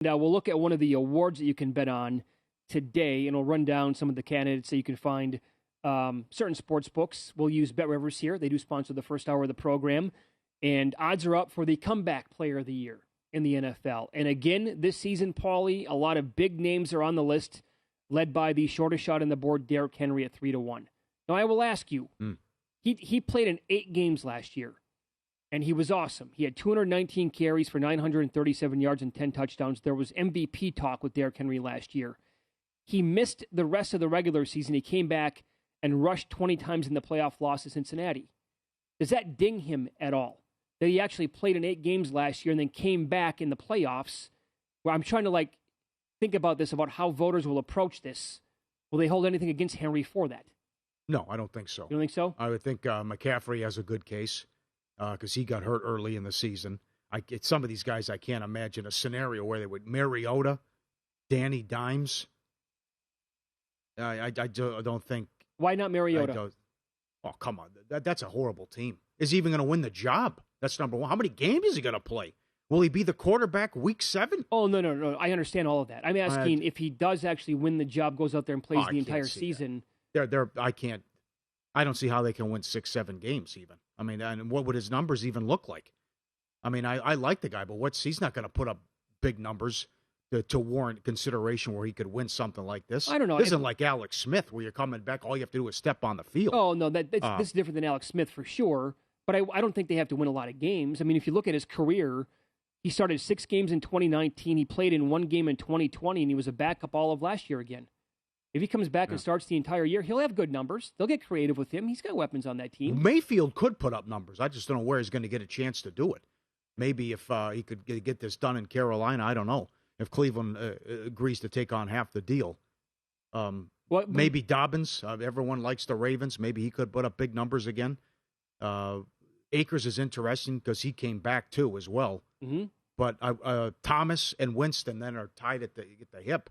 Now we'll look at one of the awards that you can bet on today, and we'll run down some of the candidates that you can find. Certain sports books. We'll use BetRivers here. They do sponsor the first hour of the program. And odds are up for the comeback player of the year in the NFL. And again, this season, Pauly, a lot of big names are on the list, led by the shortest shot on the board, Derrick Henry at 3-1. Now, I will ask you, he played in 8 games last year, and he was awesome. He had 219 carries for 937 yards and 10 touchdowns. There was MVP talk with Derrick Henry last year. He missed the rest of the regular season. He came back and rushed 20 times in the playoff loss to Cincinnati. Does that ding him at all? That he actually played in 8 games last year and then came back in the playoffs? Where I'm trying to think about this, about how voters will approach this. Will they hold anything against Henry for that? No, I don't think so. You don't think so? I would think McCaffrey has a good case because he got hurt early in the season. Some of these guys, I can't imagine a scenario where they would. Mariota, Danny Dimes. I don't think. Why not Mariota? Oh, come on. That's a horrible team. Is he even going to win the job? That's number one. How many games is he going to play? Will he be the quarterback week 7? Oh, no. I understand all of that. I'm asking if he does actually win the job, goes out there and plays the entire season. I don't see how they can win 6-7 games even. I mean, and what would his numbers even look like? I mean, I like the guy, but he's not going to put up big numbers to warrant consideration where he could win something like this. I don't know. This isn't like Alex Smith where you're coming back, all you have to do is step on the field. Oh, no, this is different than Alex Smith for sure, but I don't think they have to win a lot of games. I mean, if you look at his career, he started 6 games in 2019, he played in 1 game in 2020, and he was a backup all of last year again. If he comes back and starts the entire year, he'll have good numbers. They'll get creative with him. He's got weapons on that team. Mayfield could put up numbers. I just don't know where he's going to get a chance to do it. Maybe if he could get this done in Carolina, I don't know. If Cleveland agrees to take on half the deal. Maybe Dobbins. Everyone likes the Ravens. Maybe he could put up big numbers again. Akers is interesting because he came back too as well. Mm-hmm. But Thomas and Winston then are tied at the hip.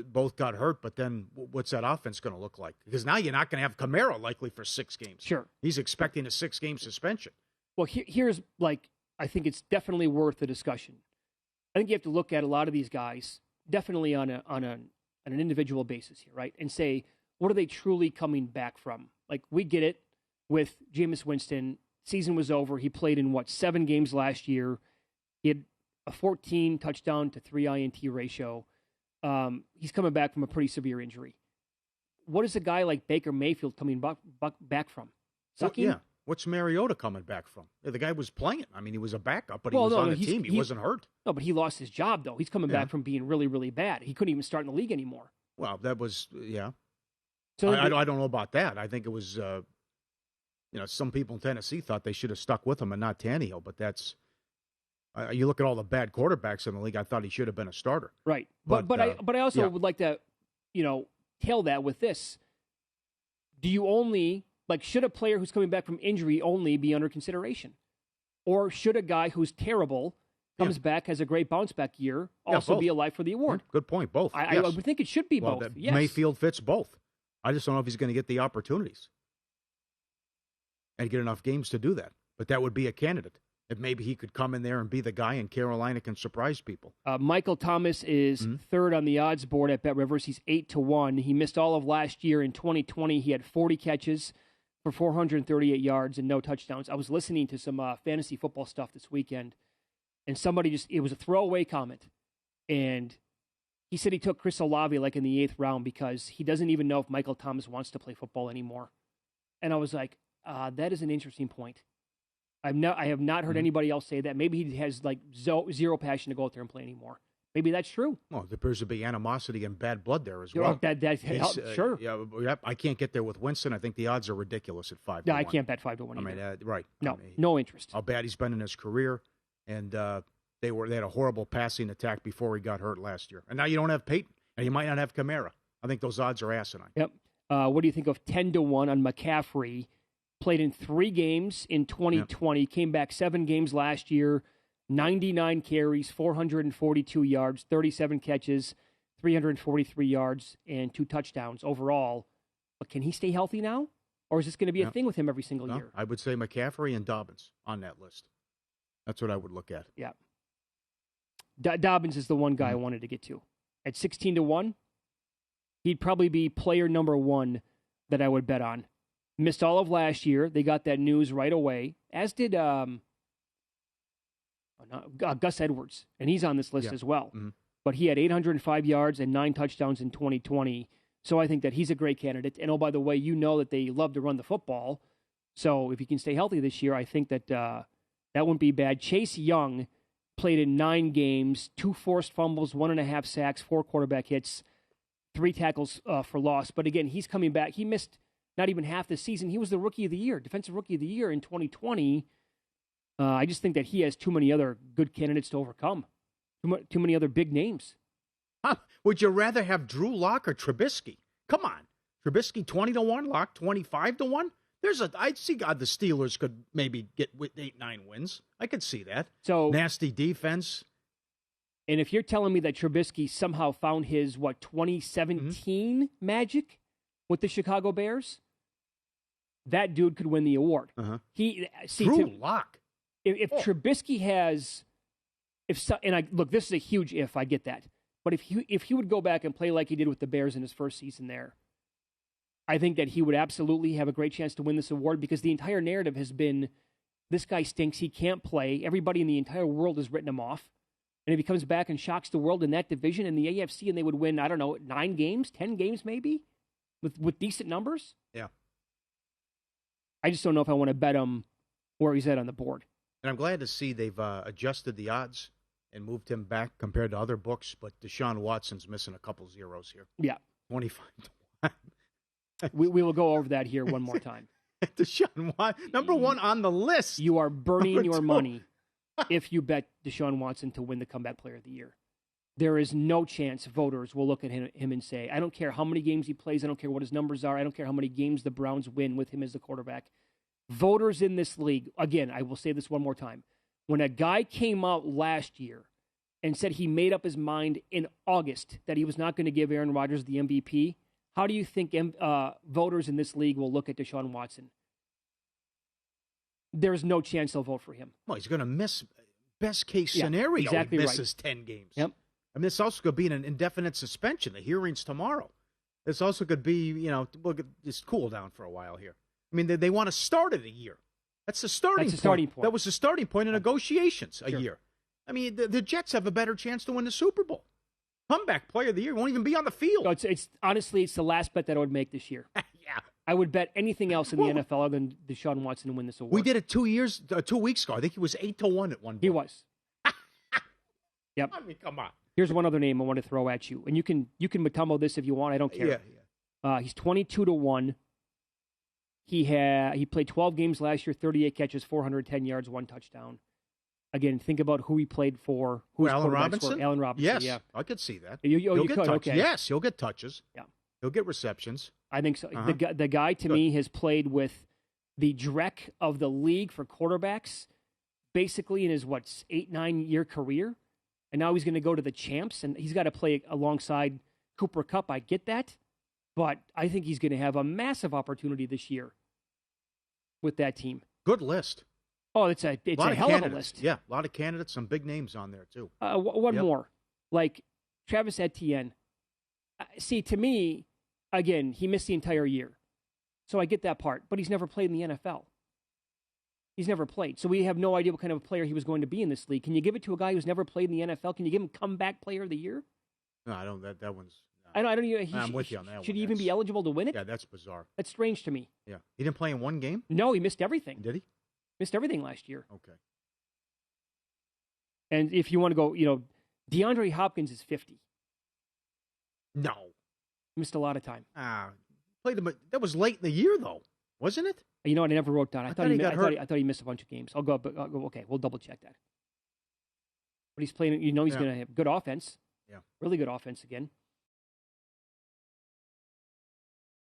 Both got hurt, but then what's that offense going to look like? Because now you're not going to have Kamara likely for 6 games. Sure. He's expecting a 6-game suspension. Well, here's I think it's definitely worth the discussion. I think you have to look at a lot of these guys definitely on an individual basis here, right? And say, what are they truly coming back from? Like, we get it with Jameis Winston. Season was over. He played in 7 games last year. He had a 14 touchdown to 3 INT ratio. He's coming back from a pretty severe injury. What is a guy like Baker Mayfield coming back from? Sucking? Well, yeah. What's Mariota coming back from? The guy was playing. I mean, he was a backup, but he was on the team. He wasn't hurt. No, but he lost his job, though. He's coming back from being really, really bad. He couldn't even start in the league anymore. Well, that was, So I don't know about that. I think it was, some people in Tennessee thought they should have stuck with him and not Tannehill, but that's, you look at all the bad quarterbacks in the league, I thought he should have been a starter. Right. But I also would like to, tail that with this. Do you only, should a player who's coming back from injury only be under consideration? Or should a guy who's terrible, comes back, has a great bounce back year, also be alive for the award? Good point. Both. I would think it should be both. Yes. Mayfield fits both. I just don't know if he's going to get the opportunities and get enough games to do that. But that would be a candidate. If maybe he could come in there and be the guy, and Carolina can surprise people. Michael Thomas is third on the odds board at BetRivers. He's 8-1. He missed all of last year. In 2020, he had 40 catches for 438 yards and no touchdowns. I was listening to some fantasy football stuff this weekend, and somebody it was a throwaway comment, and he said he took Chris Olave in the 8th round because he doesn't even know if Michael Thomas wants to play football anymore. And I was like, that is an interesting point. I have not heard anybody else say that. Maybe he has zero passion to go out there and play anymore. Maybe that's true. Well, there appears to be animosity and bad blood there as well. Sure. I can't get there with Winston. I think the odds are ridiculous at 5-1. No, I can't bet 5-1. I mean, right. No, no interest. How bad he's been in his career, and they had a horrible passing attack before he got hurt last year. And now you don't have Peyton, and you might not have Kamara. I think those odds are asinine. Yep. What do you think of 10-1 on McCaffrey? Played in 3 games in 2020. Yep. Came back 7 games last year. 99 carries, 442 yards, 37 catches, 343 yards, and 2 touchdowns overall. But can he stay healthy now? Or is this going to be a thing with him every single year? I would say McCaffrey and Dobbins on that list. That's what I would look at. Yeah. Dobbins is the one guy I wanted to get to. At 16-1, he'd probably be player number one that I would bet on. Missed all of last year. They got that news right away, as did Gus Edwards, and he's on this list as well. Mm-hmm. But he had 805 yards and 9 touchdowns in 2020. So I think that he's a great candidate. And, oh, by the way, you know that they love to run the football. So if he can stay healthy this year, I think that that wouldn't be bad. Chase Young played in 9 games, 2 forced fumbles, 1.5 sacks, 4 quarterback hits, 3 tackles for loss. But, again, he's coming back. He missed not even half the season. He was the Rookie of the Year, Defensive Rookie of the Year in 2020. I just think that he has too many other good candidates to overcome. Too many other big names. Huh. Would you rather have Drew Lock or Trubisky? Come on. Trubisky 20-1, Lock 25-1? I'd see the Steelers could maybe get 8-9 wins. I could see that. So nasty defense. And if you're telling me that Trubisky somehow found his 2017 magic with the Chicago Bears, that dude could win the award. Uh-huh. Drew Lock. If Trubisky has, look, this is a huge if. I get that, but if he would go back and play like he did with the Bears in his first season there, I think that he would absolutely have a great chance to win this award because the entire narrative has been, this guy stinks. He can't play. Everybody in the entire world has written him off, and if he comes back and shocks the world in that division in the AFC, and they would win, 9 games, 10 games maybe, with decent numbers. Yeah. I just don't know if I want to bet him where he's at on the board. And I'm glad to see they've adjusted the odds and moved him back compared to other books, but Deshaun Watson's missing a couple zeros here. Yeah. 25-1. we will go over that here one more time. Deshaun Watson, number one on the list. You are burning your money if you bet Deshaun Watson to win the Comeback Player of the Year. There is no chance voters will look at him and say, I don't care how many games he plays, I don't care what his numbers are, I don't care how many games the Browns win with him as the quarterback. Voters in this league, again, I will say this one more time. When a guy came out last year and said he made up his mind in August that he was not going to give Aaron Rodgers the MVP, how do you think voters in this league will look at Deshaun Watson? There's no chance they'll vote for him. Well, he's going to miss best case scenario. Exactly, he misses 10 games. Yep. I mean, this also could be an indefinite suspension. The hearing's tomorrow. This also could be, just cool down for a while here. I mean, they want to start it a year. That's the starting point. That was the starting point in negotiations, a year. I mean, the Jets have a better chance to win the Super Bowl. Comeback Player of the Year won't even be on the field. No, honestly, it's the last bet that I would make this year. Yeah. I would bet anything else in the NFL other than Deshaun Watson to win this award. We did it 2 weeks ago. I think he was 8-1 at one point. He was. Yep. I mean, come on. Here's one other name I want to throw at you, and you can Matumbo this if you want. I don't care. Yeah. He's 22-1. He played 12 games last year, 38 catches, 410 yards, 1 touchdown. Again, think about who he played for. Allen Robinson? Allen Robinson, yes, yeah. I could see that. You could, okay. Yes, he'll get touches. Yeah. He'll get receptions. I think so. The guy, to me, has played with the dreck of the league for quarterbacks basically in his, 8-9-year career. And now he's going to go to the champs, and he's got to play alongside Cooper Kupp. I get that. But I think he's going to have a massive opportunity this year with that team. Good list. Oh, it's a hell of a list. Yeah, a lot of candidates, some big names on there, too. One more. Like Travis Etienne. See, to me, again, he missed the entire year. So I get that part. But he's never played in the NFL. He's never played. So we have no idea what kind of a player he was going to be in this league. Can you give it to a guy who's never played in the NFL? Can you give him Comeback Player of the Year? No, I don't. That one's... I don't even. I'm with you on that one. Should he even be eligible to win it? Yeah, that's bizarre. That's strange to me. Yeah. He didn't play in one game? No, he missed everything. Did he? Missed everything last year. Okay. And if you want to go, DeAndre Hopkins is 50. No. Missed a lot of time. Played him. That was late in the year, though, wasn't it? You know what? I never wrote down. I thought he got hurt. I thought he missed a bunch of games. I'll go. Okay, we'll double check that. But he's playing. He's going to have good offense. Yeah. Really good offense again.